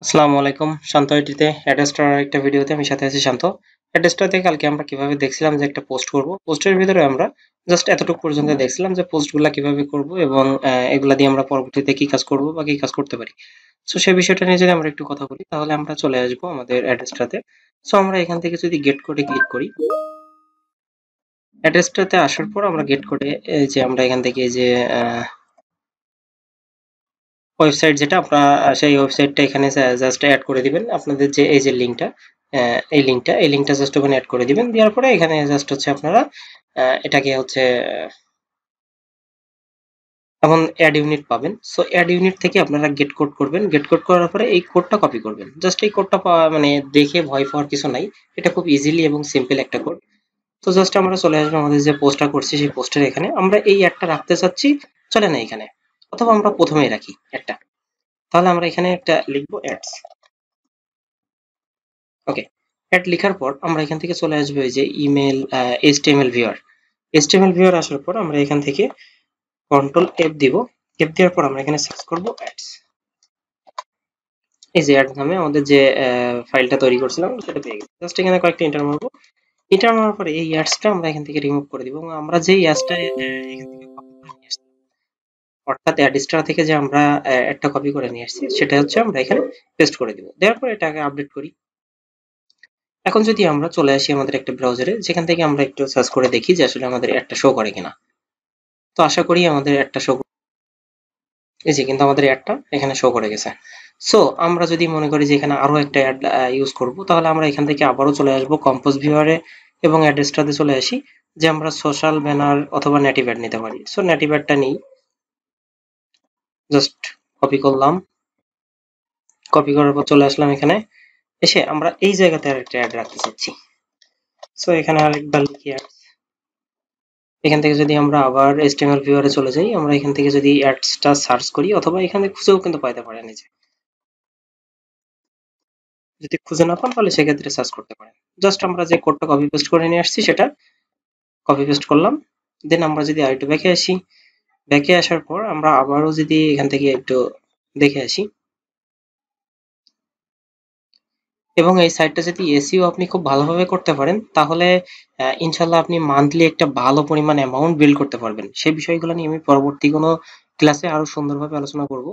আসসালামু আলাইকুম। শান্ত আইটিতে অ্যাড্রেসটার আরেকটা ভিডিওতে আমি সাথে আছি শান্ত। অ্যাড্রেসটাতে কালকে আমরা কিভাবে দেখছিলাম যে একটা পোস্ট করব। পোস্টের ভিতরে আমরা জাস্ট এতটুকু পর্যন্ত দেখছিলাম যে পোস্টগুলা কিভাবে করব এবং এগুলা দিয়ে আমরা পরবর্তীতে কি কাজ করব বা কি কাজ করতে পারি। সো সেই বিষয়টা নিয়ে যদি আমরা একটু কথা বলি তাহলে আমরা চলে আসবো আমাদের অ্যাড্রেসটাতে। সো আমরা এখান থেকে যদি গেট কোডে ক্লিক করি, অ্যাড্রেসটাতে আসার পর আমরা গেট কোডে এই যে আমরা এখান থেকে এই যে ওয়েবসাইট যেটা আপনারা সেই ওয়েবসাইটটা এখানে জাস্ট অ্যাড করে দিবেন। আপনাদের যে এই যে লিঙ্কটা, এই লিঙ্কটা জাস্ট ওখানে অ্যাড করে দিবেন। দেওয়ার পরে এখানে জাস্ট হচ্ছে আপনারা এটাকে হচ্ছে এখন অ্যাড ইউনিট পাবেন। সো অ্যাড ইউনিট থেকে আপনারা গেট কোড করবেন। গেট কোড করার পরে এই কোডটা কপি করবেন। জাস্ট এই কোডটা মানে দেখে ভয় পাওয়ার কিছু নাই। এটা খুব ইজিলি এবং সিম্পল একটা কোড। তো জাস্ট আমরা চলে আসবো আমাদের যে পোস্টটা করছি সেই পোস্টের এখানে। আমরা এই অ্যাডটা রাখতে চাচ্ছি, চলে না এখানে, অথবা আমরা প্রথমেই রাখি একটা। তাহলে আমরা এখানে একটা লিখবো অ্যাডস। ওকে, অ্যাড লেখার পর আমরা এখান থেকে চলে আসবো এই যে email HTML viewer. HTML viewer আসার পর আমরা এখান থেকে কন্ট্রোল এফ দিব। এফ দেওয়ার পর আমরা এখানে সার্চ করব অ্যাডস। এই যে অ্যাড নামে আমাদের যে ফাইলটা তৈরি করছিলাম সেটা পেয়ে গেছি। জাস্ট এখানে কয়েকটা এন্টার মারবো। এন্টার মারার পরে এই অ্যাডসটা আমরা এখান থেকে রিমুভ করে দিব এবং আমরা যে অ্যাডসটা এখান থেকে কপি করে নিয়ে আসছি, অর্থাৎ অ্যাডস্টার থেকে যে আমরা একটা কপি করে নিয়ে আসছি সেটা হচ্ছে আমরা এখানে পেস্ট করে দিব। দেওয়ার পর এটাকে আপডেট করি। এখন যদি আমরা চলে আসি আমাদের একটা ব্রাউজারে, যেখান থেকে আমরা একটু সার্চ করে দেখি যে আসলে আমাদের একটা শো করে কিনা। তো আশা করি আমাদের একটা শো, এই যে কিন্তু আমাদের অ্যাডটা এখানে শো করে গেছে। সো আমরা যদি মনে করি যে এখানে আরো একটা অ্যাড ইউজ করব, তাহলে আমরা এখান থেকে আবারও চলে আসবো কম্পোজ ভিউয়ারে এবং অ্যাড্রেসটাতে চলে আসি যে আমরা সোশ্যাল ব্যানার অথবা নেটিভ অ্যাড নিতে পারি। সো নেটিভ অ্যাডটা নিই, জাস্ট কপি করলাম। কপি করার পর চলে আসলাম এখানে। এসে আমরা এই জায়গাতে আরেকটা অ্যাড রাখতে চাচ্ছি। সো এখানে আরেকবার লিখি অ্যাড। এখান থেকে যদি আমরা আবার HTML ভিউয়ারে চলে যাই, আমরা এখান থেকে যদি অ্যাডসটা সার্চ করি অথবা এখানে খুঁজেও কিন্তু পাইতে পারেন। এই যে যদি খুঁজে না পান তাহলে সেক্ষেত্রে সার্চ করতে পারেন। জাস্ট আমরা যে কোডটা কপি পেস্ট করে নিয়ে আসছি সেটা কপি পেস্ট করলাম। দেন আমরা যদি আরেকটু ব্যাকে আসি, ব্যাকে আসার পর আমরা আবারও যদি এখান থেকে একটু দেখে আসি এবং এই সাইটটা যদি এসইও আপনি খুব ভালোভাবে করতে পারেন তাহলে ইনশাল্লাহ আপনি মান্থলি একটা ভালো পরিমাণ অ্যামাউন্ট বিল্ড করতে পারবেন। সেই বিষয়গুলো নিয়ে আমি পরবর্তী কোনো ক্লাসে আরো সুন্দরভাবে আলোচনা করব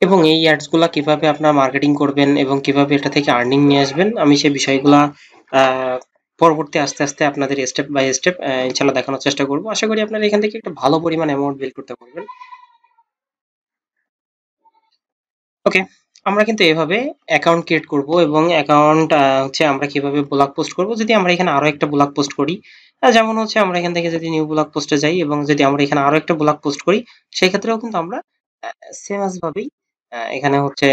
এবং এই অ্যাডস গুলা কিভাবে আপনার মার্কেটিং করবেন এবং কিভাবে এটা থেকে আর্নিং নিয়ে আসবেন আমি সেই বিষয়গুলা আহ, পরবর্তী আস্তে আস্তে আপনাদের স্টেপ বাই স্টেপ ইনশাল্লাহ দেখানোর চেষ্টা করব। আশা করি আপনারা এখান থেকে একটা ভালো পরিমাণ অ্যামাউন্ট বিল্ড করতে পারবেন। ওকে, আমরা কিন্তু এভাবে অ্যাকাউন্ট ক্রিয়েট করব এবং অ্যাকাউন্ট হচ্ছে আমরা কিভাবে ব্লগ পোস্ট করব। যদি আমরা এখানে আরো একটা ব্লগ পোস্ট করি, যেমন হচ্ছে আমরা এখান থেকে যদি নিউ ব্লগ পোস্টে যাই এবং যদি আমরা এখানে আরো একটা ব্লগ পোস্ট করি, সেই ক্ষেত্রেও কিন্তু আমরা সেম আস ভাবেই এখানে হচ্ছে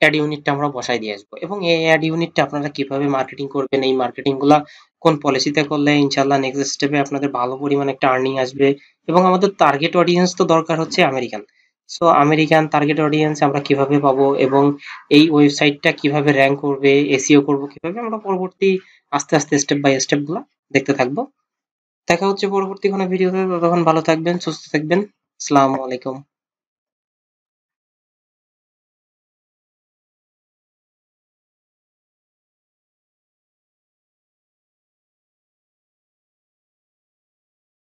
অ্যাড ইউনিটটা আমরা বসাই দিয়ে আসবো এবং এই অ্যাড ইউনিটটা আপনারা কিভাবে মার্কেটিং করবেন, এই মার্কেটিং গুলা কোন পলিসিতে করলে ইনশাল্লাহ নেক্সট স্টেপে আপনাদের ভালো পরিমাণ একটা আর্নিং আসবে। এবং আমাদের টার্গেট অডিয়েন্স তো দরকার হচ্ছে American. So American target audience আমরা কিভাবে পাবো এবং এই ওয়েবসাইটটা কিভাবে র্যাঙ্ক করবে, এসইও করব কিভাবে, আমরা পরবর্তী আস্তে আস্তে স্টেপ বাই স্টেপ গুলা দেখতে থাকবো। দেখা হচ্ছে পরবর্তী কোনো ভিডিওতে। ততক্ষণ ভালো থাকবেন, সুস্থ থাকবেন। আসসালামু আলাইকুম।